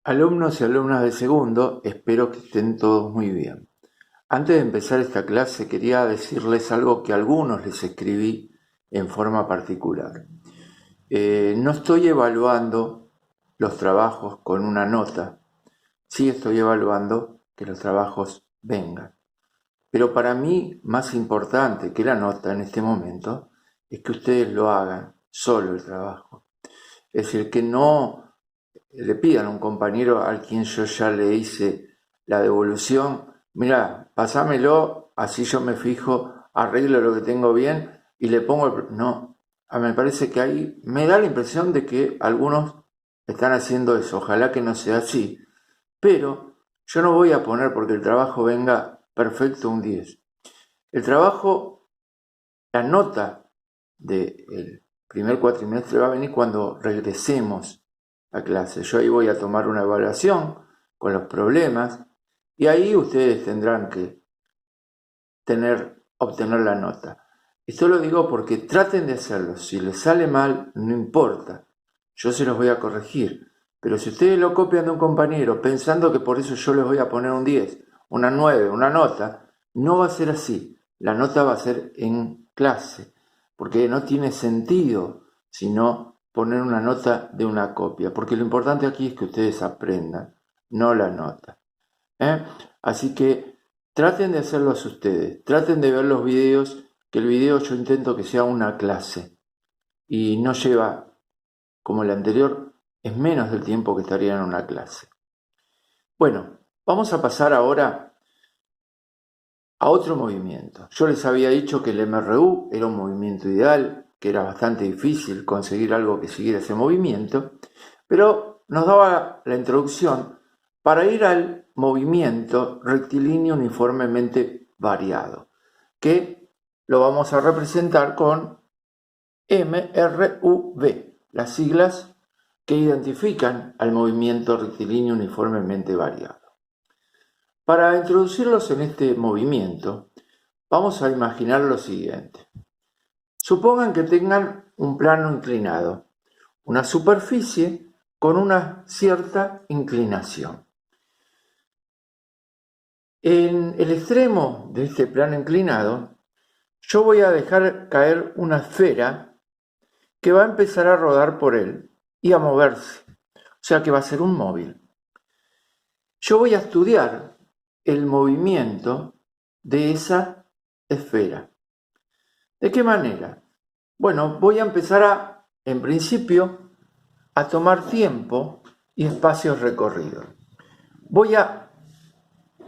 Alumnos y alumnas de segundo, espero que estén todos muy bien. Antes de empezar esta clase quería decirles algo que a algunos les escribí en forma particular. No estoy evaluando los trabajos con una nota, sí estoy evaluando que los trabajos vengan. Pero para mí, más importante que la nota en este momento, es que ustedes lo hagan solo el trabajo. Es decir, que no le pidan a un compañero al quien yo ya le hice la devolución, mira, pasámelo, así yo me fijo, arreglo lo que tengo bien y le pongo el... No, me parece que ahí me da la impresión de que algunos están haciendo eso, ojalá que no sea así, pero yo no voy a poner porque el trabajo venga perfecto un 10. El trabajo, la nota del primer cuatrimestre va a venir cuando regresemos a clase. Yo ahí voy a tomar una evaluación con los problemas y ahí ustedes tendrán que obtener la nota. Esto lo digo porque traten de hacerlo. Si les sale mal, no importa. Yo se los voy a corregir. Pero si ustedes lo copian de un compañero pensando que por eso yo les voy a poner un 10, una 9, una nota, no va a ser así. La nota va a ser en clase, porque no tiene sentido sino poner una nota de una copia, porque lo importante aquí es que ustedes aprendan, no la nota. ¿eh? Así que traten de hacerlos ustedes, traten de ver los videos, que el video yo intento que sea una clase y no lleva, como el anterior, es menos del tiempo que estaría en una clase. Bueno, vamos a pasar ahora a otro movimiento. Yo les había dicho que el MRU era un movimiento ideal, que era bastante difícil conseguir algo que siguiera ese movimiento, pero nos daba la introducción para ir al movimiento rectilíneo uniformemente variado, que lo vamos a representar con MRUV, las siglas que identifican al movimiento rectilíneo uniformemente variado. Para introducirlos en este movimiento, vamos a imaginar lo siguiente. Supongan que tengan un plano inclinado, una superficie con una cierta inclinación. En el extremo de este plano inclinado, yo voy a dejar caer una esfera que va a empezar a rodar por él y a moverse, o sea que va a ser un móvil. Yo voy a estudiar el movimiento de esa esfera. ¿De qué manera? Bueno, voy a empezar en principio, a tomar tiempo y espacios recorridos. Voy a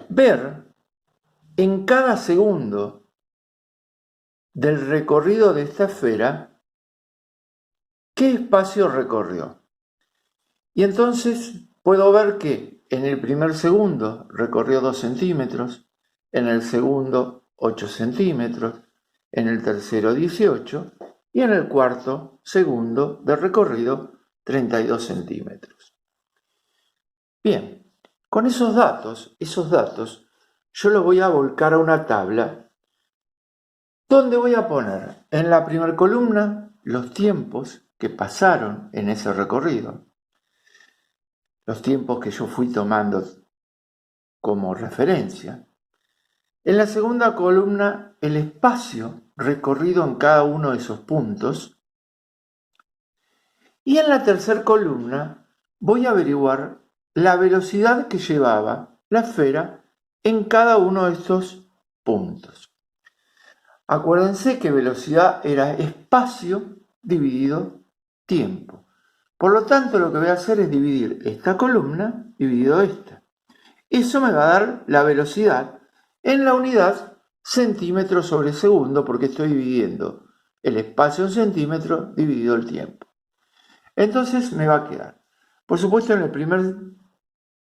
ver en cada segundo del recorrido de esta esfera qué espacio recorrió. Y entonces puedo ver que en el primer segundo recorrió 2 centímetros, en el segundo 8 centímetros, en el tercero 18 y en el cuarto segundo de recorrido 32 centímetros. Bien, con esos datos, yo los voy a volcar a una tabla donde voy a poner en la primera columna los tiempos que pasaron en ese recorrido, los tiempos que yo fui tomando como referencia. En la segunda columna, el espacio recorrido en cada uno de esos puntos. Y en la tercera columna voy a averiguar la velocidad que llevaba la esfera en cada uno de estos puntos. Acuérdense que velocidad era espacio dividido tiempo. Por lo tanto, lo que voy a hacer es dividir esta columna dividido esta. Eso me va a dar la velocidad en la unidad centímetro sobre segundo, porque estoy dividiendo el espacio en centímetros dividido el tiempo. Entonces me va a quedar. Por supuesto, en el primer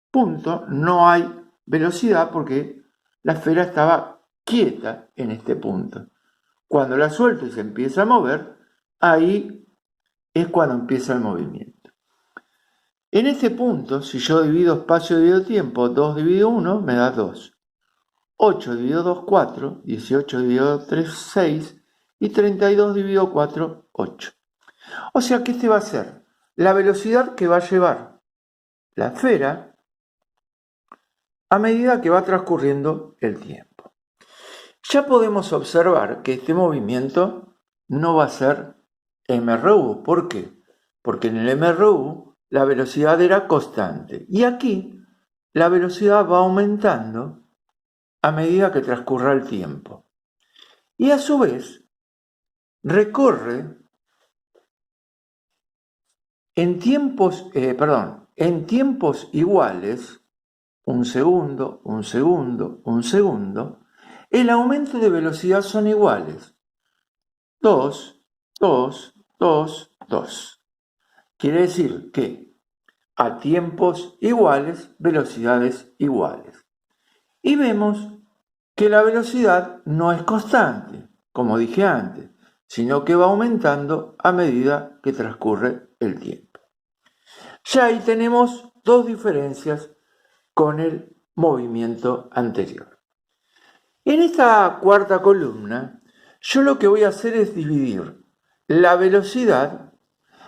punto no hay velocidad porque la esfera estaba quieta en este punto. Cuando la suelto y se empieza a mover, ahí es cuando empieza el movimiento. En este punto, si yo divido espacio dividido tiempo, 2 dividido 1 me da 2. 8 dividido 2, 4. 18 dividido 3, 6. Y 32 dividido 4, 8. O sea que este va a ser la velocidad que va a llevar la esfera a medida que va transcurriendo el tiempo. Ya podemos observar que este movimiento no va a ser MRU. ¿Por qué? Porque en el MRU la velocidad era constante y aquí la velocidad va aumentando a medida que transcurra el tiempo. Y a su vez recorre en tiempos iguales, un segundo, un segundo, un segundo, el aumento de velocidad son iguales. 2, 2, 2, 2. Quiere decir que a tiempos iguales, velocidades iguales. Y vemos que la velocidad no es constante, como dije antes, sino que va aumentando a medida que transcurre el tiempo. Ya ahí tenemos dos diferencias con el movimiento anterior. En esta cuarta columna, yo lo que voy a hacer es dividir la velocidad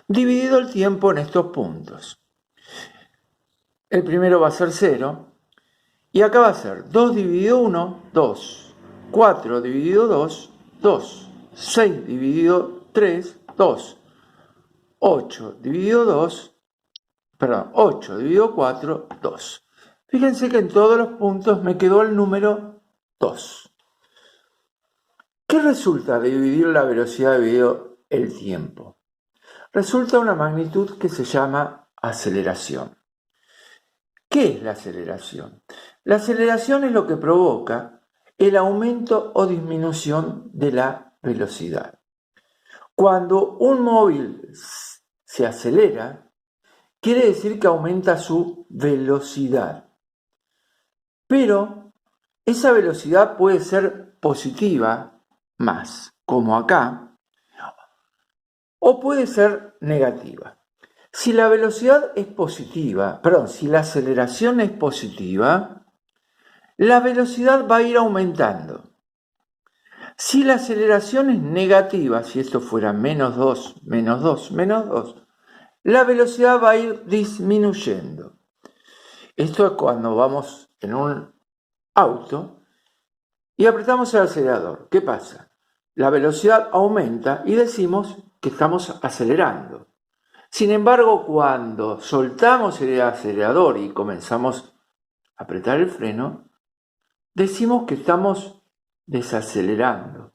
dividido el tiempo en estos puntos. El primero va a ser 0, y acá va a ser 2 dividido 1, 2, 4 dividido 2, 2, 6 dividido 3, 2, 8 dividido 4, 2. Fíjense que en todos los puntos me quedó el número 2. ¿Qué resulta de dividir la velocidad dividido el tiempo? Resulta una magnitud que se llama aceleración. ¿Qué es la aceleración? La aceleración es lo que provoca el aumento o disminución de la velocidad. Cuando un móvil se acelera, quiere decir que aumenta su velocidad. Pero esa velocidad puede ser positiva, más, como acá, o puede ser negativa. Si la velocidad es positiva, si la aceleración es positiva, la velocidad va a ir aumentando. Si la aceleración es negativa, si esto fuera menos 2, menos 2, menos 2, la velocidad va a ir disminuyendo. Esto es cuando vamos en un auto y apretamos el acelerador. ¿Qué pasa? La velocidad aumenta y decimos que estamos acelerando. Sin embargo, cuando soltamos el acelerador y comenzamos a apretar el freno, decimos que estamos desacelerando.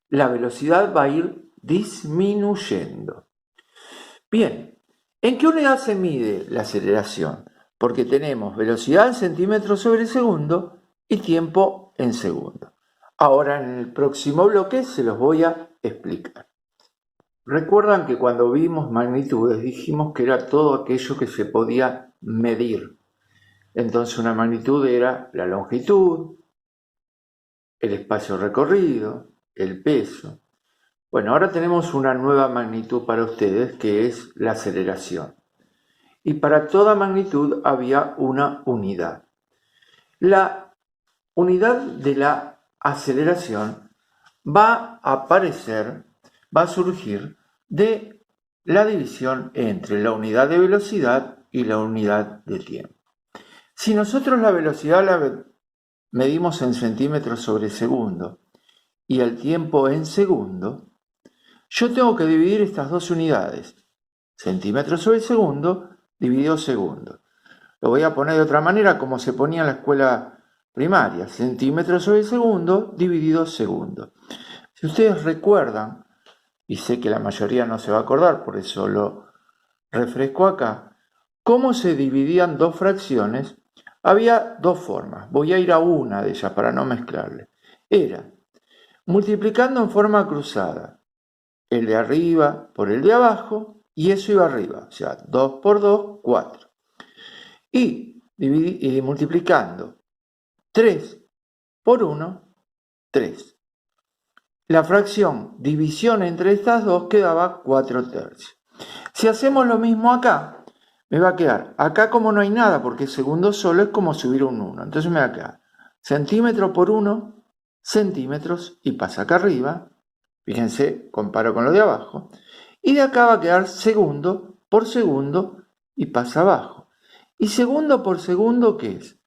La velocidad va a ir disminuyendo. Bien, ¿en qué unidad se mide la aceleración? Porque tenemos velocidad en centímetros sobre segundo y tiempo en segundo. Ahora en el próximo bloque se los voy a explicar. Recuerdan que cuando vimos magnitudes dijimos que era todo aquello que se podía medir. Entonces una magnitud era la longitud, el espacio recorrido, el peso. Bueno, ahora tenemos una nueva magnitud para ustedes que es la aceleración. Y para toda magnitud había una unidad. La unidad de la aceleración va a surgir de la división entre la unidad de velocidad y la unidad de tiempo. Si nosotros la velocidad la medimos en centímetros sobre segundo y el tiempo en segundo, yo tengo que dividir estas dos unidades, centímetros sobre segundo dividido segundo. Lo voy a poner de otra manera como se ponía en la escuela primaria, centímetros sobre segundo dividido segundo. Si ustedes recuerdan, y sé que la mayoría no se va a acordar, por eso lo refresco acá, cómo se dividían dos fracciones, había dos formas. Voy a ir a una de ellas para no mezclarle. Era multiplicando en forma cruzada el de arriba por el de abajo y eso iba arriba, o sea, 2 por 2, 4. Y multiplicando 3 por 1, 3. La fracción división entre estas dos quedaba 4/3. Si hacemos lo mismo acá, me va a quedar, acá como no hay nada porque segundo solo es como subir un 1, entonces me va a quedar centímetro por 1, centímetros y pasa acá arriba, fíjense, comparo con lo de abajo, y de acá va a quedar segundo por segundo y pasa abajo. ¿Y segundo por segundo qué es?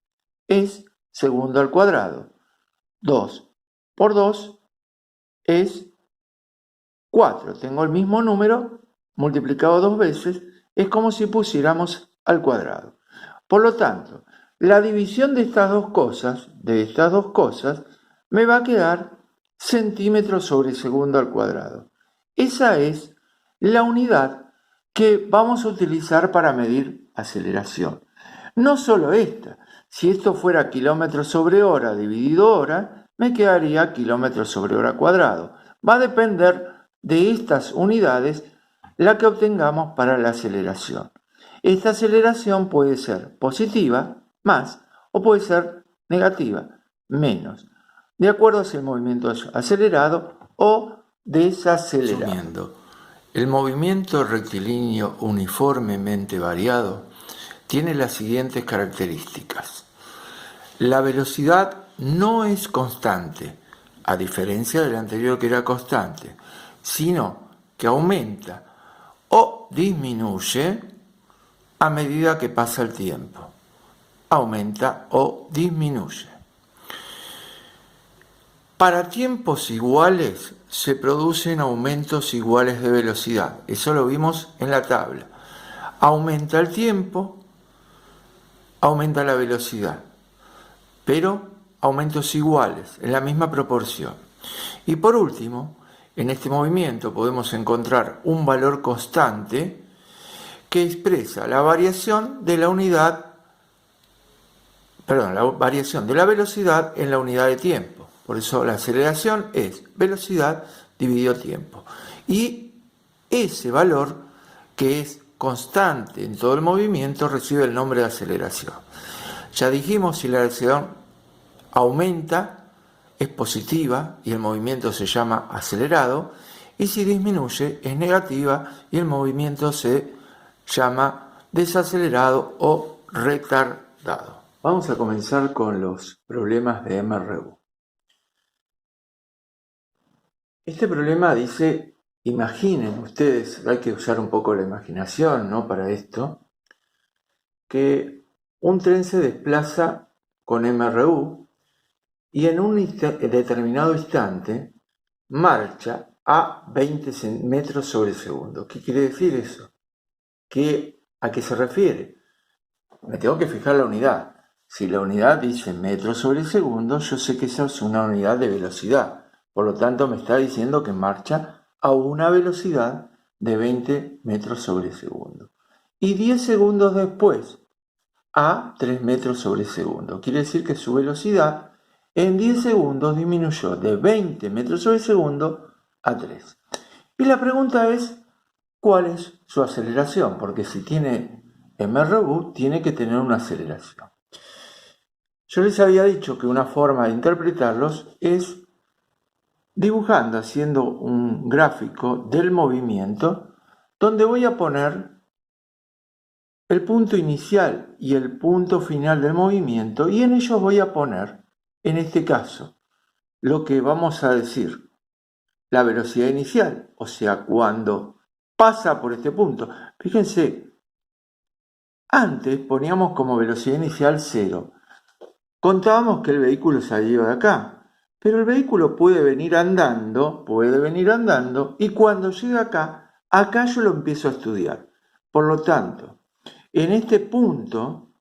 Es segundo al cuadrado. 2 por 2 es 4. Tengo el mismo número multiplicado 2 veces. Es como si pusiéramos al cuadrado. Por lo tanto, la división de estas dos cosas, me va a quedar centímetros sobre segundo al cuadrado. Esa es la unidad que vamos a utilizar para medir aceleración. No solo esta, si esto fuera kilómetros sobre hora dividido hora, me quedaría kilómetros sobre hora cuadrado. Va a depender de estas unidades la que obtengamos para la aceleración. Esta aceleración puede ser positiva, más, o puede ser negativa, menos, de acuerdo si el movimiento es acelerado o desacelerado. Resumiendo, el movimiento rectilíneo uniformemente variado tiene las siguientes características. La velocidad no es constante, a diferencia del anterior que era constante, sino que aumenta o disminuye a medida que pasa el tiempo. Aumenta o disminuye. Para tiempos iguales se producen aumentos iguales de velocidad. Eso lo vimos en la tabla. Aumenta el tiempo, aumenta la velocidad, pero aumentos iguales, en la misma proporción. Y por último, en este movimiento podemos encontrar un valor constante que expresa la variación de la velocidad en la unidad de tiempo. Por eso la aceleración es velocidad dividido tiempo. Y ese valor, que es constante en todo el movimiento, recibe el nombre de aceleración. Ya dijimos, si la aceleración aumenta, es positiva y el movimiento se llama acelerado, y si disminuye, es negativa y el movimiento se llama desacelerado o retardado. Vamos a comenzar con los problemas de MRU. Este problema dice, imaginen ustedes, hay que usar un poco la imaginación, ¿no?, para esto, que un tren se desplaza con MRU y en un determinado instante marcha a 20 metros sobre segundo. ¿Qué quiere decir eso? ¿A qué se refiere? Me tengo que fijar la unidad. Si la unidad dice metros sobre segundo, yo sé que esa es una unidad de velocidad. Por lo tanto, me está diciendo que marcha a una velocidad de 20 metros sobre segundo. Y 10 segundos después, a 3 metros sobre segundo. Quiere decir que su velocidad en 10 segundos disminuyó de 20 metros sobre segundo a 3. Y la pregunta es, ¿cuál es su aceleración? Porque si tiene MRU, tiene que tener una aceleración. Yo les había dicho que una forma de interpretarlos es dibujando, haciendo un gráfico del movimiento, donde voy a poner el punto inicial y el punto final del movimiento, y en ellos voy a poner, en este caso, lo que vamos a decir, la velocidad inicial, o sea, cuando pasa por este punto. Fíjense, antes poníamos como velocidad inicial 0. Contábamos que el vehículo salía de acá, pero el vehículo puede venir andando, y cuando llega acá yo lo empiezo a estudiar. Por lo tanto, en este punto,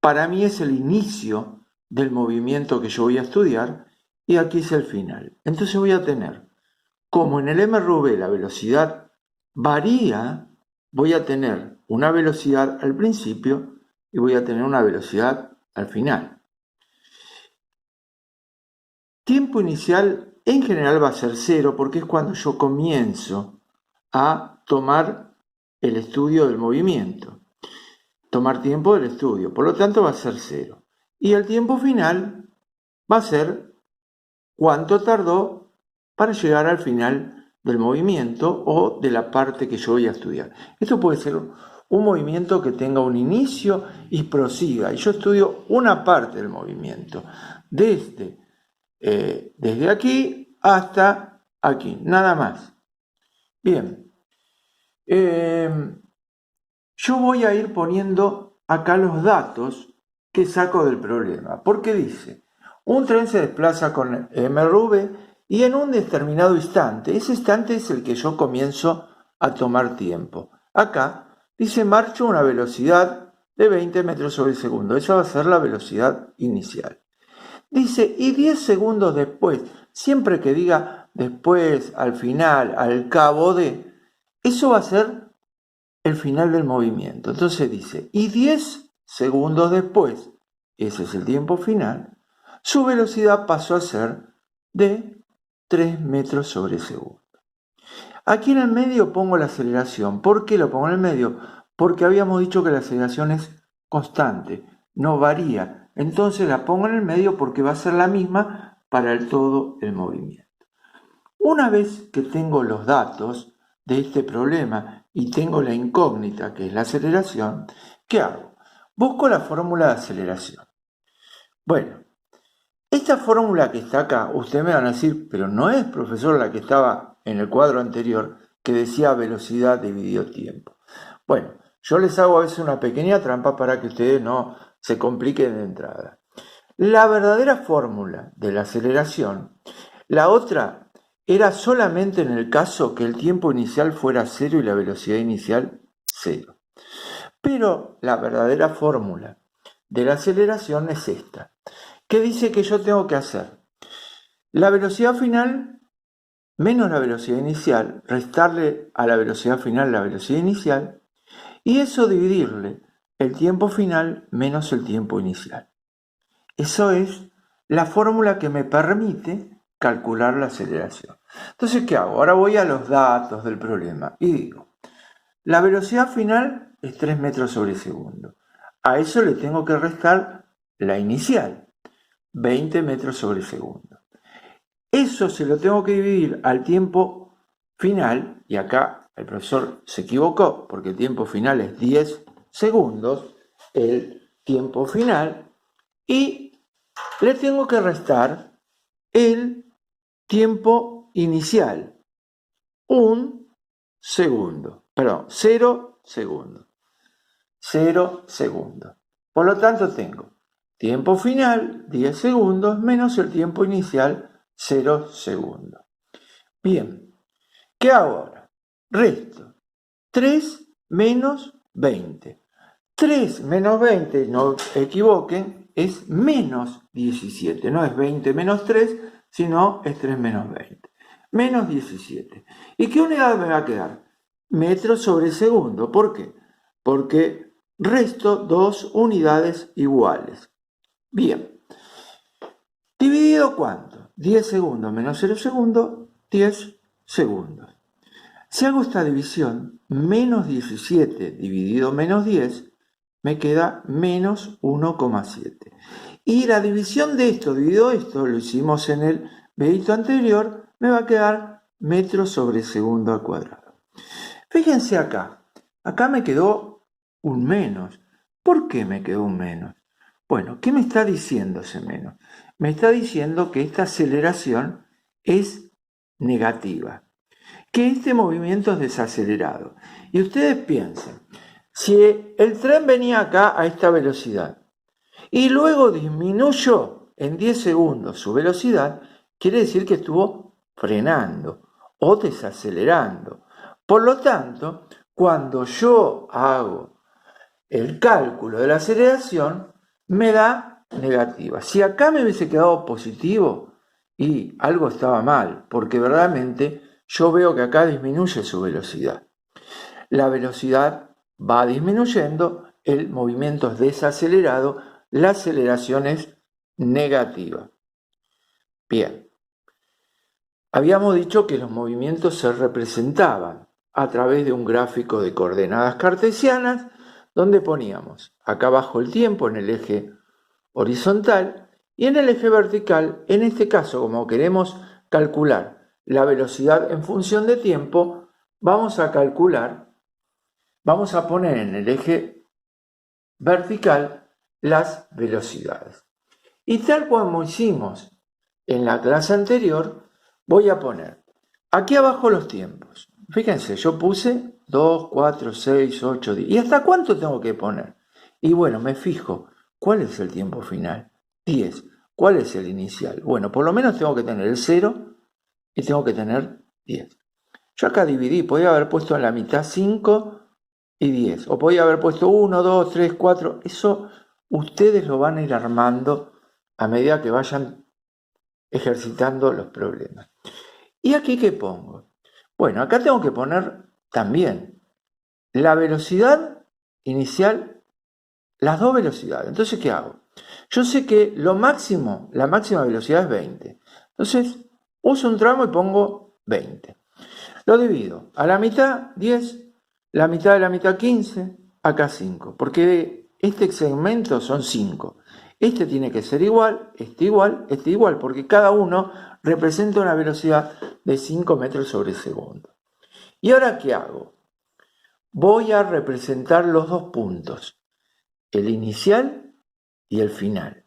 para mí es el inicio del movimiento que yo voy a estudiar, y aquí es el final. Entonces voy a tener, como en el MRV la velocidad varía, voy a tener una velocidad al principio y voy a tener una velocidad al final. Tiempo inicial en general va a ser 0 porque es cuando yo comienzo a tomar el estudio del movimiento, tomar tiempo del estudio, por lo tanto va a ser 0. Y el tiempo final va a ser cuánto tardó para llegar al final del movimiento o de la parte que yo voy a estudiar. Esto puede ser un movimiento que tenga un inicio y prosiga, y yo estudio una parte del movimiento, desde aquí hasta aquí, nada más. Bien, yo voy a ir poniendo acá los datos que saco del problema. Porque dice, un tren se desplaza con mRV y en un determinado instante, ese instante es el que yo comienzo a tomar tiempo. Acá dice marcho a una velocidad de 20 metros sobre segundo. Esa va a ser la velocidad inicial. Dice, y 10 segundos después, siempre que diga después, al final, al cabo de, eso va a ser el final del movimiento. Entonces dice, y 10 segundos después, ese es el tiempo final, su velocidad pasó a ser de 3 metros sobre segundo. Aquí en el medio pongo la aceleración. ¿Por qué lo pongo en el medio? Porque habíamos dicho que la aceleración es constante, no varía. Entonces la pongo en el medio porque va a ser la misma para todo el movimiento. Una vez que tengo los datos de este problema y tengo la incógnita que es la aceleración, ¿qué hago? Busco la fórmula de aceleración. Bueno, esta fórmula que está acá, ustedes me van a decir, pero no es, profesor, la que estaba en el cuadro anterior que decía velocidad dividido tiempo. Bueno, yo les hago a veces una pequeña trampa para que ustedes no se compliquen de entrada. La verdadera fórmula de la aceleración, la otra era solamente en el caso que el tiempo inicial fuera 0 y la velocidad inicial 0. Pero la verdadera fórmula de la aceleración es esta. ¿Qué dice que yo tengo que hacer? La velocidad final menos la velocidad inicial, restarle a la velocidad final la velocidad inicial, y eso dividirle el tiempo final menos el tiempo inicial. Eso es la fórmula que me permite calcular la aceleración. Entonces, ¿qué hago? Ahora voy a los datos del problema y digo, la velocidad final es 3 metros sobre segundo. A eso le tengo que restar la inicial, 20 metros sobre segundo. Eso se lo tengo que dividir al tiempo final, y acá el profesor se equivocó porque el tiempo final es 10 segundos, el tiempo final, y le tengo que restar el tiempo inicial, 0 segundos. 0 segundos. Por lo tanto tengo tiempo final, 10 segundos, menos el tiempo inicial, 0 segundos. Bien, ¿qué hago ahora? Resto 3 menos 20. 3 menos 20, no equivoquen, es menos 17. No es 20 menos 3, sino es 3 menos 20. Menos 17. ¿Y qué unidad me va a quedar? Metros sobre segundo. ¿Por qué? Porque resto 2 unidades iguales. Bien. ¿Dividido cuánto? 10 segundos menos 0 segundos, 10 segundos. Si hago esta división, menos 17 dividido menos 10, me queda menos 1,7. Y la división de esto dividido esto, lo hicimos en el videito anterior, me va a quedar metros sobre segundo al cuadrado. Fíjense acá, acá me quedó un menos. ¿Por qué me quedó un menos? Bueno, ¿qué me está diciendo ese menos? Me está diciendo que esta aceleración es negativa, que este movimiento es desacelerado. Y ustedes piensen, si el tren venía acá a esta velocidad y luego disminuyó en 10 segundos su velocidad, quiere decir que estuvo frenando o desacelerando. Por lo tanto, cuando yo hago el cálculo de la aceleración, me da negativa. Si acá me hubiese quedado positivo, y algo estaba mal, porque verdaderamente yo veo que acá disminuye su velocidad. La velocidad va disminuyendo, el movimiento es desacelerado, la aceleración es negativa. Bien, habíamos dicho que los movimientos se representaban a través de un gráfico de coordenadas cartesianas, donde poníamos acá abajo el tiempo en el eje horizontal y en el eje vertical, en este caso, como queremos calcular la velocidad en función de tiempo, vamos a poner en el eje vertical las velocidades. Y tal como hicimos en la clase anterior, voy a poner aquí abajo los tiempos. Fíjense, yo puse 2, 4, 6, 8, 10. ¿Y hasta cuánto tengo que poner? Y bueno, me fijo, ¿cuál es el tiempo final? 10. ¿Cuál es el inicial? Bueno, por lo menos tengo que tener el 0 y tengo que tener 10. Yo acá dividí, podía haber puesto en la mitad 5 y 10, o podía haber puesto 1, 2, 3, 4, eso ustedes lo van a ir armando a medida que vayan ejercitando los problemas. ¿Y aquí qué pongo? Bueno, acá tengo que poner también la velocidad inicial, las dos velocidades. Entonces, ¿qué hago? Yo sé que lo máximo, la máxima velocidad es 20. Entonces, uso un tramo y pongo 20. Lo divido. A la mitad 10, la mitad de la mitad 15, acá 5. Porque este segmento son 5. Este tiene que ser igual, este igual, porque cada uno representa una velocidad de 5 metros sobre segundo. ¿Y ahora qué hago? Voy a representar los dos puntos, el inicial y el final.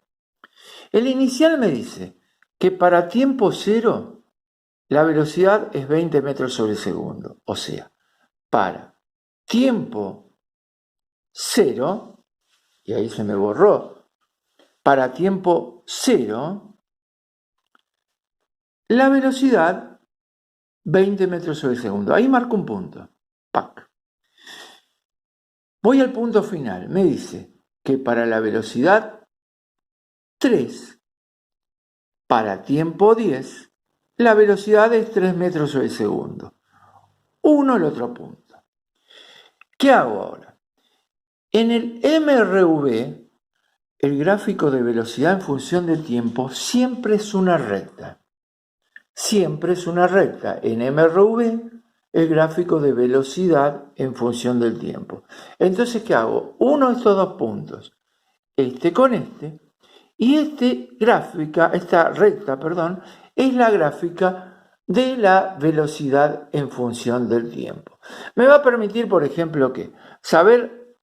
El inicial me dice que para tiempo cero la velocidad es 20 metros sobre segundo. O sea, para tiempo cero, y ahí se me borró, para tiempo cero, la velocidad 20 metros sobre segundo. Ahí marco un punto. ¡Pac! Voy al punto final. Me dice que para la velocidad 3, para tiempo 10, la velocidad es 3 metros sobre segundo. Uno el otro punto. ¿Qué hago ahora? En el MRV, el gráfico de velocidad en función del tiempo siempre es una recta. Siempre es una recta. En MRV, el gráfico de velocidad en función del tiempo. Entonces, ¿qué hago? Uno de estos dos puntos, este con este, y esta recta, es la gráfica de la velocidad en función del tiempo. Me va a permitir, por ejemplo, saber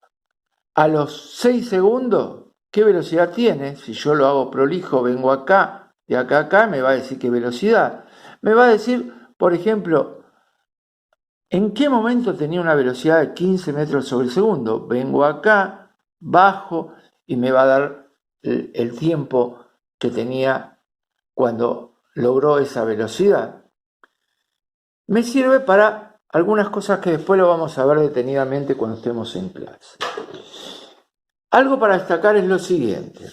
a los 6 segundos qué velocidad tiene. Si yo lo hago prolijo, vengo acá, de acá a acá, me va a decir qué velocidad. Me va a decir, por ejemplo, en qué momento tenía una velocidad de 15 metros sobre segundo. Vengo acá, bajo, y me va a dar el tiempo que tenía cuando logró esa velocidad. Me sirve para algunas cosas que después lo vamos a ver detenidamente cuando estemos en clase. Algo para destacar es lo siguiente.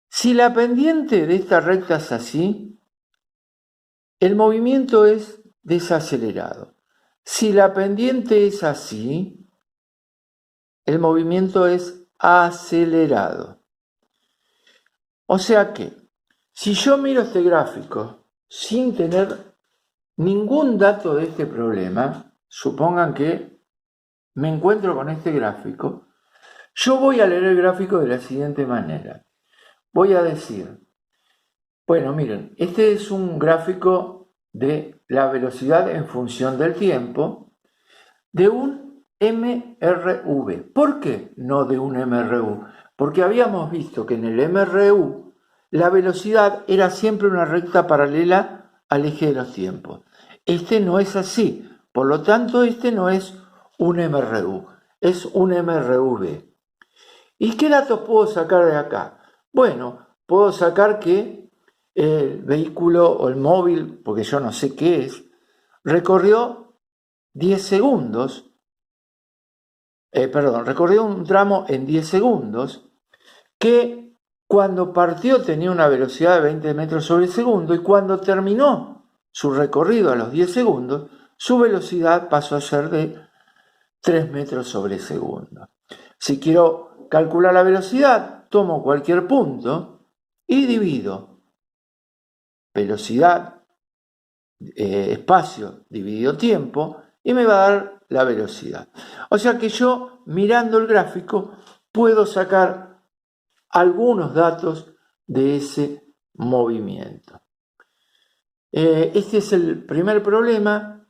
Si la pendiente de esta recta es así, el movimiento es desacelerado. Si la pendiente es así, el movimiento es acelerado. O sea que, si yo miro este gráfico sin tener ningún dato de este problema, supongan que me encuentro con este gráfico, yo voy a leer el gráfico de la siguiente manera. Voy a decir, bueno, miren, este es un gráfico de la velocidad en función del tiempo de un MRV. ¿Por qué no de un MRU? Porque habíamos visto que en el MRU la velocidad era siempre una recta paralela al eje de los tiempos. Este no es así, por lo tanto este no es un MRU, es un MRV. ¿Y qué datos puedo sacar de acá? Bueno, puedo sacar que el vehículo o el móvil, porque yo no sé qué es, recorrió 10 segundos, recorrió un tramo en 10 segundos, que cuando partió tenía una velocidad de 20 metros sobre segundo y cuando terminó su recorrido a los 10 segundos, su velocidad pasó a ser de 3 metros sobre segundo. Si quiero calcular la velocidad, tomo cualquier punto y divido velocidad, espacio dividido tiempo, y me va a dar la velocidad. O sea que yo, mirando el gráfico, puedo sacar algunos datos de ese movimiento. Este es el primer problema.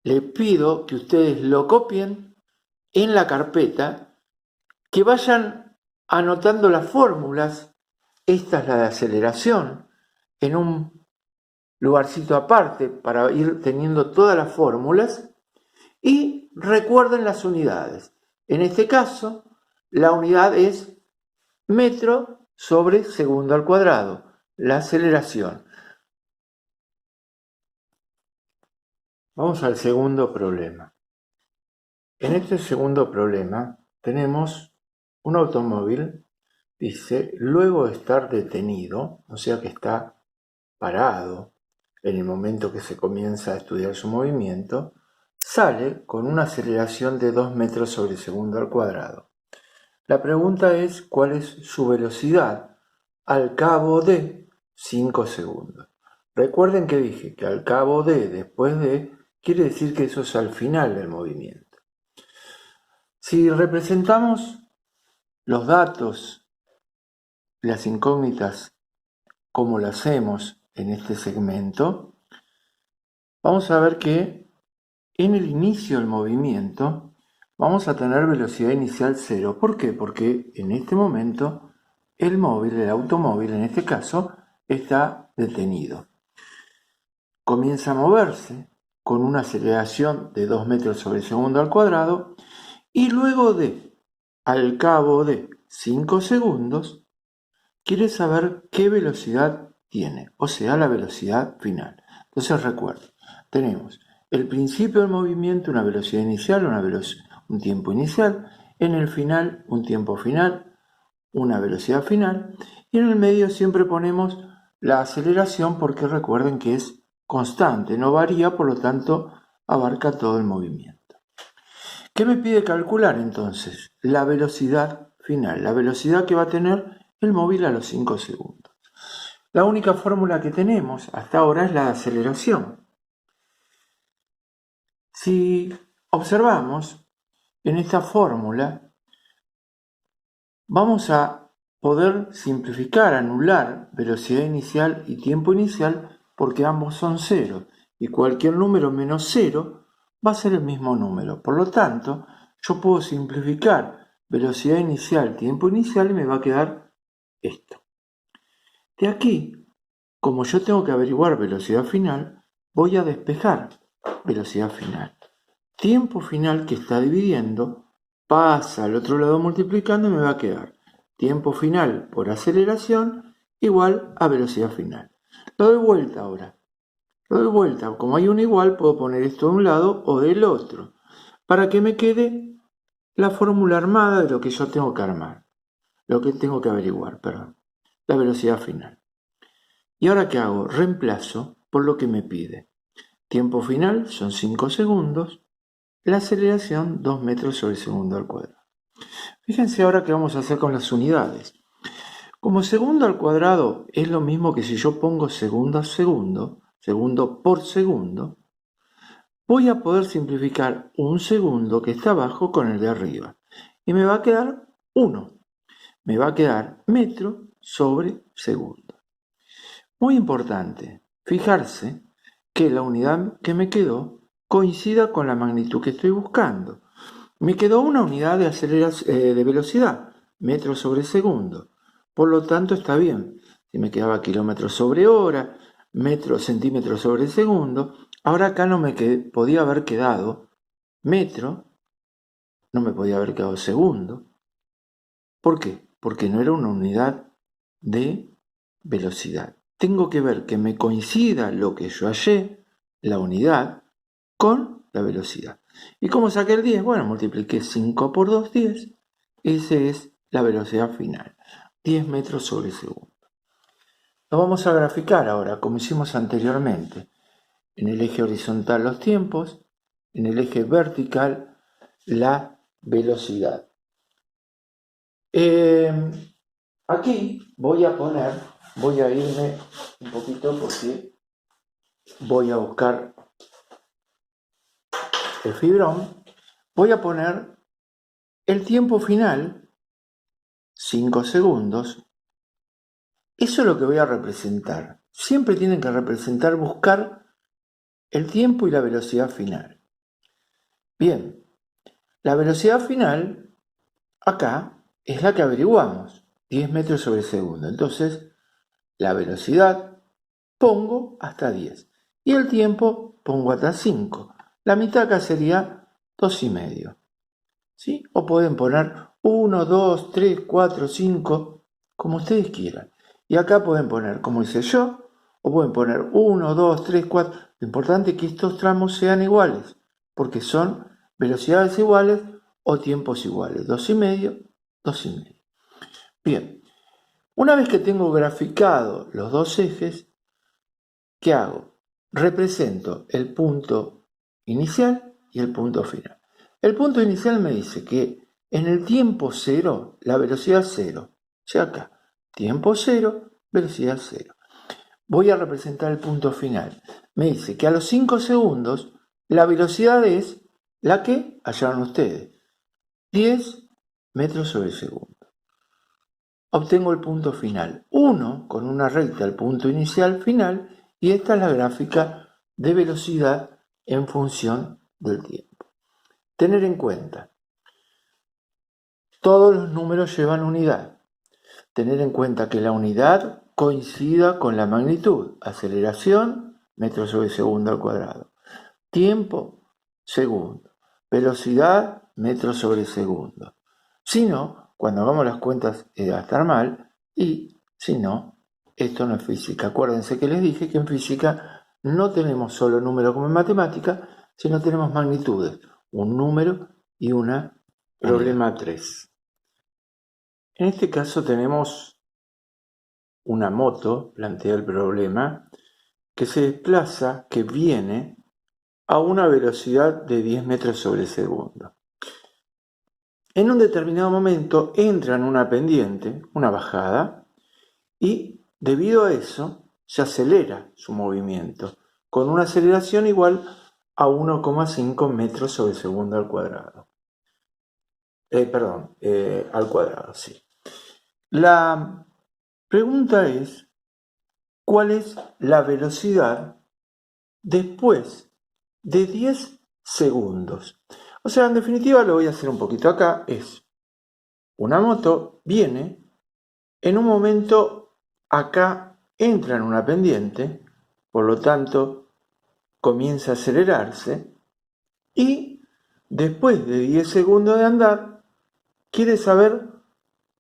Les pido que ustedes lo copien en la carpeta, que vayan anotando las fórmulas. Esta es la de aceleración, en un lugarcito aparte para ir teniendo todas las fórmulas, y recuerden las unidades. En este caso, la unidad es metro sobre segundo al cuadrado, la aceleración. Vamos al segundo problema. En este segundo problema tenemos un automóvil, dice, luego de estar detenido, o sea que está parado en el momento que se comienza a estudiar su movimiento, sale con una aceleración de 2 metros sobre segundo al cuadrado. La pregunta es cuál es su velocidad al cabo de 5 segundos. Recuerden que dije que al cabo de, después de, quiere decir que eso es al final del movimiento. Si representamos los datos, las incógnitas, como lo hacemos en este segmento, vamos a ver que en el inicio del movimiento vamos a tener velocidad inicial 0. ¿Por qué? Porque en este momento el móvil, el automóvil en este caso, está detenido. Comienza a moverse con una aceleración de 2 metros sobre segundo al cuadrado y luego de, al cabo de 5 segundos, quiere saber qué velocidad tiene, o sea, la velocidad final. Entonces recuerden, tenemos el principio del movimiento, una velocidad inicial, un tiempo inicial, en el final, un tiempo final, una velocidad final, y en el medio siempre ponemos la aceleración porque recuerden que es constante, no varía, por lo tanto abarca todo el movimiento. ¿Qué me pide calcular entonces? La velocidad final, la velocidad que va a tener el móvil a los 5 segundos. La única fórmula que tenemos hasta ahora es la de aceleración. Si observamos en esta fórmula, vamos a poder simplificar, anular velocidad inicial y tiempo inicial porque ambos son cero y cualquier número menos cero va a ser el mismo número. Por lo tanto, yo puedo simplificar velocidad inicial, tiempo inicial y me va a quedar esto. De aquí, como yo tengo que averiguar velocidad final, voy a despejar velocidad final. Tiempo final que está dividiendo pasa al otro lado multiplicando y me va a quedar tiempo final por aceleración igual a velocidad final. Lo doy vuelta ahora. Lo doy vuelta. Como hay un igual, puedo poner esto de un lado o del otro para que me quede la fórmula armada de lo que yo tengo que armar. Lo que tengo que averiguar, perdón. La velocidad final. ¿Y ahora qué hago? Reemplazo por lo que me pide. Tiempo final son 5 segundos. La aceleración 2 metros sobre segundo al cuadrado. Fíjense ahora qué vamos a hacer con las unidades. Como segundo al cuadrado es lo mismo que si yo pongo segundo a segundo, segundo por segundo, voy a poder simplificar un segundo que está abajo con el de arriba. Y me va a quedar 1. Me va a quedar metro sobre segundo. Muy importante, fijarse que la unidad que me quedó coincida con la magnitud que estoy buscando. Me quedó una unidad de velocidad, metros sobre segundo. Por lo tanto está bien. Si me quedaba kilómetros sobre hora, centímetros sobre segundo, ahora acá no me podía haber quedado metro, no me podía haber quedado segundo. ¿Por qué? Porque no era una unidad de velocidad. Tengo que ver que me coincida lo que yo hallé, la unidad, con la velocidad. ¿Y cómo saqué el 10? Bueno, multipliqué 5 por 2, 10. Esa es la velocidad final, 10 metros sobre segundo. Lo vamos a graficar ahora, como hicimos anteriormente. En el eje horizontal los tiempos, en el eje vertical la velocidad. Aquí voy a irme un poquito porque voy a buscar el fibrón. Voy a poner el tiempo final, 5 segundos. Eso es lo que voy a representar. Siempre tienen que representar, buscar el tiempo y la velocidad final. Bien, la velocidad final acá es la que averiguamos, 10 metros sobre segundo. Entonces, la velocidad pongo hasta 10 y el tiempo pongo hasta 5. La mitad acá sería 2,5. ¿sí? O pueden poner 1, 2, 3, 4, 5, como ustedes quieran. Y acá pueden poner, como hice yo, o pueden poner 1, 2, 3, 4. Lo importante es que estos tramos sean iguales, porque son velocidades iguales o tiempos iguales. 2,5, 2,5. Bien, una vez que tengo graficado los dos ejes, ¿qué hago? Represento el punto inicial y el punto final. El punto inicial me dice que en el tiempo cero, la velocidad cero. O sea, acá, tiempo cero, velocidad cero. Voy a representar el punto final. Me dice que a los 5 segundos, la velocidad es la que hallaron ustedes, 10 metros sobre segundo. Obtengo el punto final, 1 con una recta al punto inicial final, y esta es la gráfica de velocidad en función del tiempo. Tener en cuenta, todos los números llevan unidad. Tener en cuenta que la unidad coincida con la magnitud. Aceleración, metros sobre segundo al cuadrado. Tiempo, segundo. Velocidad, metros sobre segundo. Si no, cuando hagamos las cuentas va a estar mal, y si no, esto no es física. Acuérdense que les dije que en física no tenemos solo números como en matemática, sino tenemos magnitudes, un número y una problema 3. En este caso tenemos una moto, plantea el problema, que se desplaza, que viene a una velocidad de 10 metros sobre segundo. En un determinado momento entra en una pendiente, una bajada, y debido a eso se acelera su movimiento con una aceleración igual a 1,5 metros sobre segundo al cuadrado. Al cuadrado, sí. La pregunta es, ¿cuál es la velocidad después de 10 segundos? O sea, en definitiva, lo voy a hacer un poquito acá, es una moto viene, en un momento acá entra en una pendiente, por lo tanto comienza a acelerarse, y después de 10 segundos de andar, quiere saber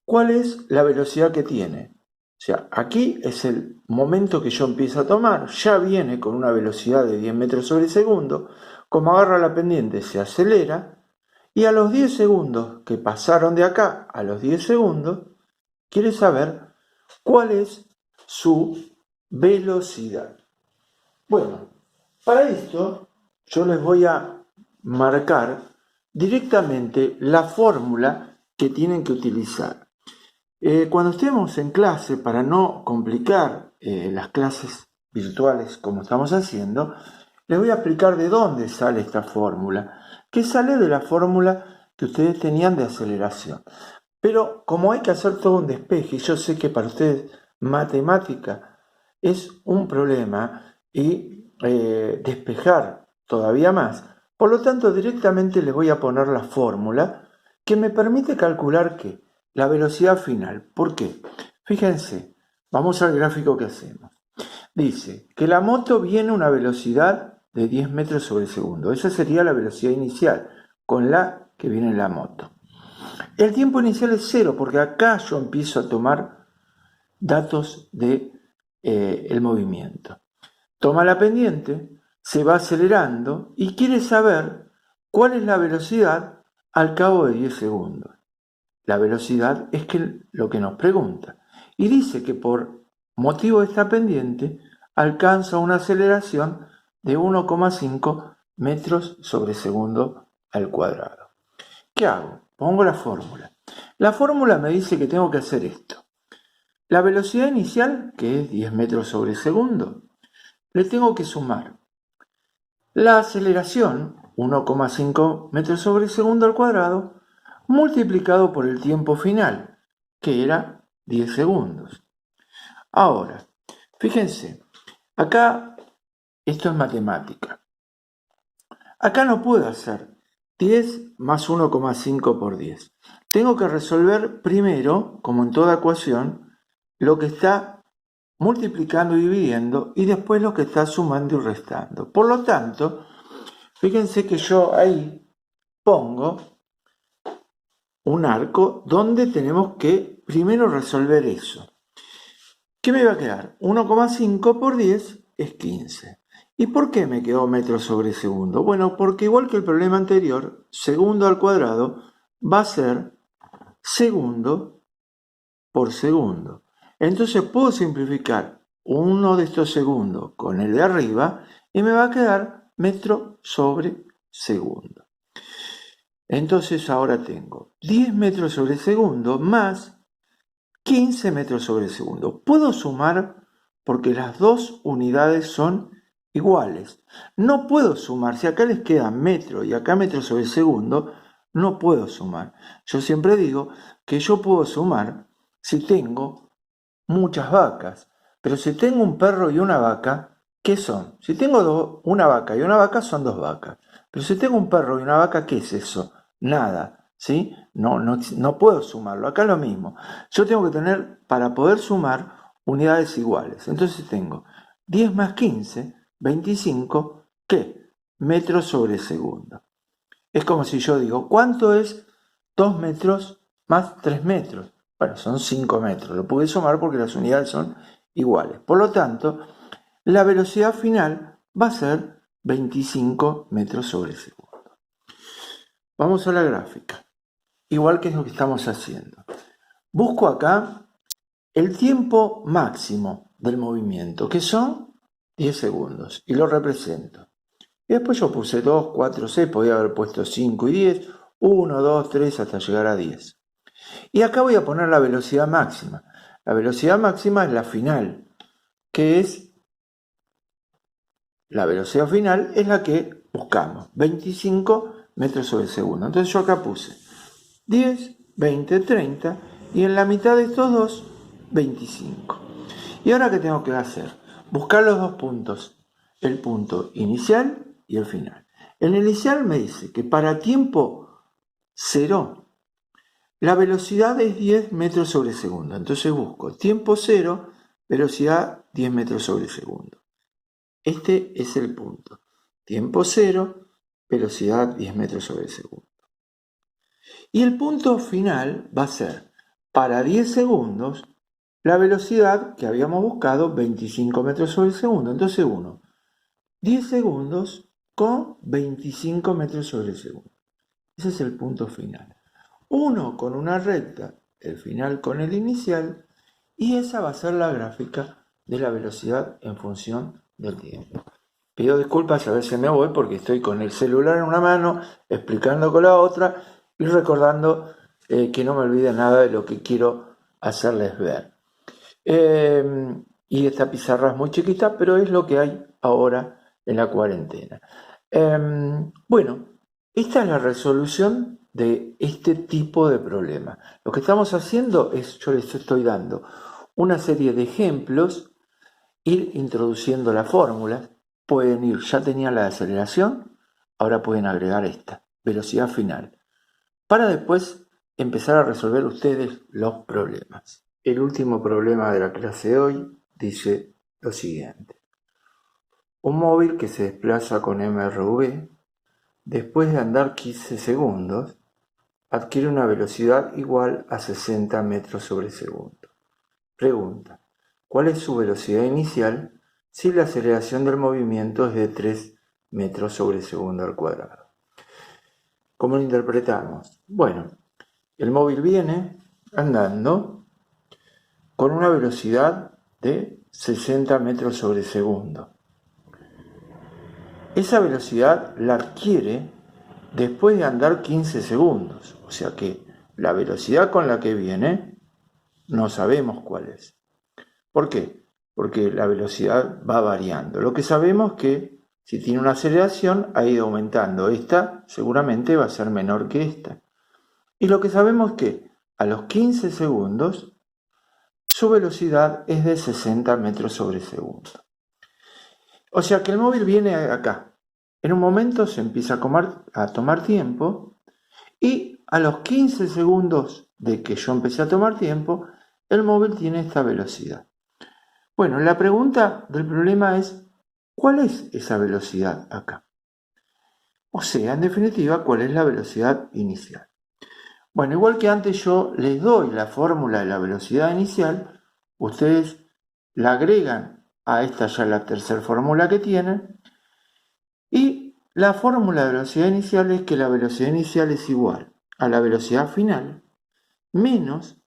cuál es la velocidad que tiene. O sea, aquí es el momento que yo empiezo a tomar, ya viene con una velocidad de 10 metros sobre segundo, como agarra la pendiente se acelera, y a los 10 segundos que pasaron de acá a los 10 segundos, quiere saber cuál es su velocidad. Bueno, para esto yo les voy a marcar directamente la fórmula que tienen que utilizar. Cuando estemos en clase, para no complicar las clases virtuales como estamos haciendo, les voy a explicar de dónde sale esta fórmula, que sale de la fórmula que ustedes tenían de aceleración. Pero como hay que hacer todo un despeje, y yo sé que para ustedes matemática es un problema y despejar todavía más, por lo tanto directamente les voy a poner la fórmula que me permite calcular que la velocidad final. ¿Por qué? Fíjense, vamos al gráfico que hacemos. Dice que la moto viene a una velocidad de 10 metros sobre segundo. Esa sería la velocidad inicial con la que viene la moto. El tiempo inicial es 0 porque acá yo empiezo a tomar datos de el movimiento. Toma la pendiente, se va acelerando y quiere saber cuál es la velocidad al cabo de 10 segundos. La velocidad es lo que nos pregunta. Y dice que por motivo de esta pendiente alcanza una aceleración de 1,5 metros sobre segundo al cuadrado. ¿Qué hago? Pongo la fórmula. La fórmula me dice que tengo que hacer esto. La velocidad inicial, que es 10 metros sobre segundo, le tengo que sumar la aceleración, 1,5 metros sobre segundo al cuadrado, multiplicado por el tiempo final, que era 10 segundos. Ahora, fíjense, acá esto es matemática. Acá no puedo hacer 10 más 1,5 por 10. Tengo que resolver primero, como en toda ecuación, lo que está multiplicando y dividiendo y después lo que está sumando y restando. Por lo tanto, fíjense que yo ahí pongo un arco donde tenemos que primero resolver eso. ¿Qué me va a quedar? 1,5 por 10 es 15. ¿Y por qué me quedó metros sobre segundo? Bueno, porque igual que el problema anterior, segundo al cuadrado va a ser segundo por segundo. Entonces puedo simplificar uno de estos segundos con el de arriba y me va a quedar metro sobre segundo. Entonces ahora tengo 10 metros sobre segundo más 15 metros sobre segundo. Puedo sumar porque las dos unidades son iguales. No puedo sumar, si acá les queda metro y acá metro sobre segundo, no puedo sumar. Yo siempre digo que yo puedo sumar si tengo muchas vacas, pero si tengo un perro y una vaca, ¿qué son? Si tengo una vaca y una vaca son dos vacas, pero si tengo un perro y una vaca, ¿qué es eso? Nada, ¿sí? No puedo sumarlo. Acá es lo mismo. Yo tengo que tener, para poder sumar, unidades iguales. Entonces tengo 10 más 15, 25, ¿qué? Metros sobre segundo. Es como si yo digo, ¿cuánto es 2 metros más 3 metros? Bueno, son 5 metros. Lo pude sumar porque las unidades son iguales. Por lo tanto, la velocidad final va a ser 25 metros sobre segundo. Vamos a la gráfica. Igual que es lo que estamos haciendo. Busco acá el tiempo máximo del movimiento, que son 10 segundos, y lo represento. Y después yo puse 2, 4, 6, podía haber puesto 5 y 10, 1, 2, 3 hasta llegar a 10. Y acá voy a poner la velocidad máxima. La velocidad máxima es la final, que es la velocidad final, es la que buscamos, 25 metros sobre segundo. Entonces yo acá puse 10, 20, 30 y en la mitad de estos dos, 25. ¿Y ahora qué tengo que hacer? Buscar los dos puntos, el punto inicial y el final. El inicial me dice que para tiempo 0, la velocidad es 10 metros sobre segundo. Entonces busco tiempo 0, velocidad 10 metros sobre segundo. Este es el punto. Tiempo 0, velocidad 10 metros sobre segundo. Y el punto final va a ser, para 10 segundos, la velocidad que habíamos buscado, 25 metros sobre segundo. Entonces 10 segundos con 25 metros sobre segundo. Ese es el punto final. Uno con una recta, el final con el inicial, y esa va a ser la gráfica de la velocidad en función del tiempo. Pido disculpas, a veces me voy porque estoy con el celular en una mano, explicando con la otra y recordando que no me olvide nada de lo que quiero hacerles ver. Y esta pizarra es muy chiquita, pero es lo que hay ahora en la cuarentena. Bueno, esta es la resolución de este tipo de problema. Lo que estamos haciendo es, yo les estoy dando una serie de ejemplos, ir introduciendo las fórmulas. Pueden ir, ya tenían la aceleración, ahora pueden agregar esta, velocidad final, para después empezar a resolver ustedes los problemas. El último problema de la clase de hoy dice lo siguiente. Un móvil que se desplaza con MRV, después de andar 15 segundos, adquiere una velocidad igual a 60 metros sobre segundo. Pregunta, ¿cuál es su velocidad inicial si la aceleración del movimiento es de 3 metros sobre segundo al cuadrado? ¿Cómo lo interpretamos? Bueno, el móvil viene andando con una velocidad de 60 metros sobre segundo. Esa velocidad la adquiere después de andar 15 segundos, o sea que la velocidad con la que viene no sabemos cuál es. ¿Por qué? Porque la velocidad va variando. Lo que sabemos es que si tiene una aceleración ha ido aumentando. Esta seguramente va a ser menor que esta. Y lo que sabemos es que a los 15 segundos su velocidad es de 60 metros sobre segundo. O sea que el móvil viene acá. En un momento se empieza a tomar tiempo y a los 15 segundos de que yo empecé a tomar tiempo, el móvil tiene esta velocidad. Bueno, la pregunta del problema es, ¿cuál es esa velocidad acá? O sea, en definitiva, ¿cuál es la velocidad inicial? Bueno, igual que antes yo les doy la fórmula de la velocidad inicial, ustedes la agregan a esta ya la tercera fórmula que tienen, y la fórmula de velocidad inicial es que la velocidad inicial es igual a la velocidad final menos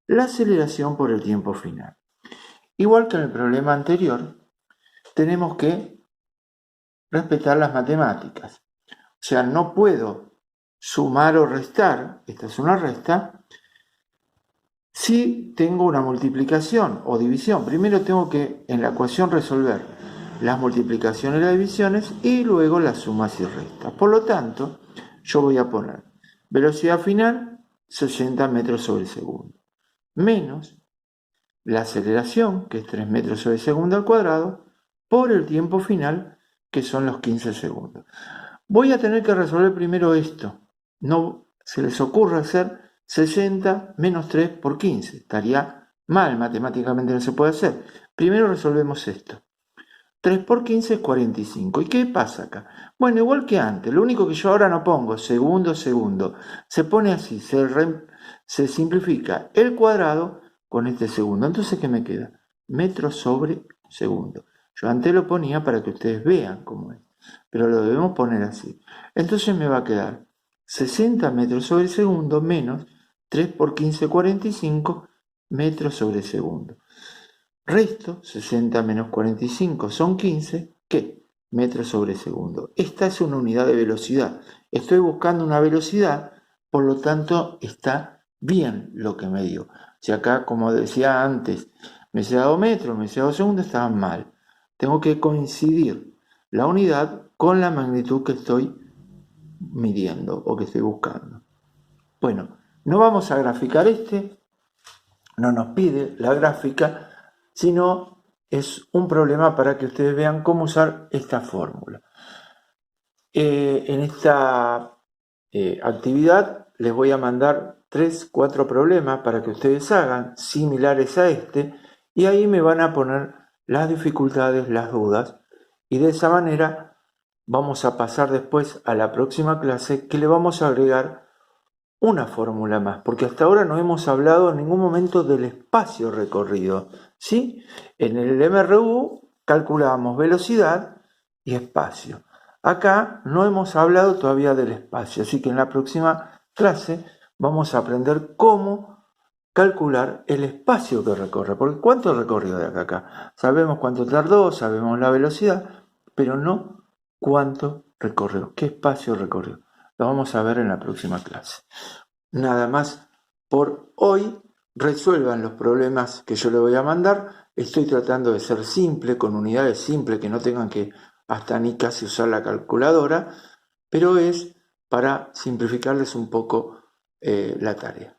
la aceleración por el tiempo final. Igual que en el problema anterior, tenemos que respetar las matemáticas. O sea, no puedo sumar o restar, esta es una resta, si tengo una multiplicación o división. Primero tengo que en la ecuación resolver las multiplicaciones y las divisiones y luego las sumas y restas. Por lo tanto, yo voy a poner velocidad final 60 metros sobre segundo menos la aceleración, que es 3 metros sobre segundo al cuadrado, por el tiempo final, que son los 15 segundos. Voy a tener que resolver primero esto. No se les ocurra hacer 60 menos 3 por 15. Estaría mal, matemáticamente no se puede hacer. Primero resolvemos esto. 3 por 15 es 45. ¿Y qué pasa acá? Bueno, igual que antes, lo único que yo ahora no pongo segundo, segundo. Se pone así, se simplifica el cuadrado con este segundo. Entonces, ¿qué me queda? Metros sobre segundo. Yo antes lo ponía para que ustedes vean cómo es, pero lo debemos poner así. Entonces me va a quedar 60 metros sobre segundo menos 3 por 15, 45 metros sobre segundo. Resto, 60 menos 45 son 15, ¿qué? Metros sobre segundo. Esta es una unidad de velocidad. Estoy buscando una velocidad, por lo tanto está bien lo que me dio. Si acá, como decía antes, me se ha dado metros, me se ha dado segundo, estaban mal. Tengo que coincidir la unidad con la magnitud que estoy midiendo o que estoy buscando. Bueno, no vamos a graficar no nos pide la gráfica, sino es un problema para que ustedes vean cómo usar esta fórmula. En esta actividad les voy a mandar 3-4 problemas para que ustedes hagan similares a este y ahí me van a poner las dificultades, las dudas y de esa manera vamos a pasar después a la próxima clase que le vamos a agregar una fórmula más, porque hasta ahora no hemos hablado en ningún momento del espacio recorrido, ¿sí? En el MRU calculábamos velocidad y espacio. Acá no hemos hablado todavía del espacio, así que en la próxima clase vamos a aprender cómo calcular el espacio que recorre, porque ¿cuánto recorrió de acá a acá? Sabemos cuánto tardó, sabemos la velocidad, pero no cuánto recorrió, qué espacio recorrió. Lo vamos a ver en la próxima clase. Nada más por hoy. Resuelvan los problemas que yo les voy a mandar. Estoy tratando de ser simple, con unidades simples, que no tengan que hasta ni casi usar la calculadora, pero es para simplificarles un poco la tarea.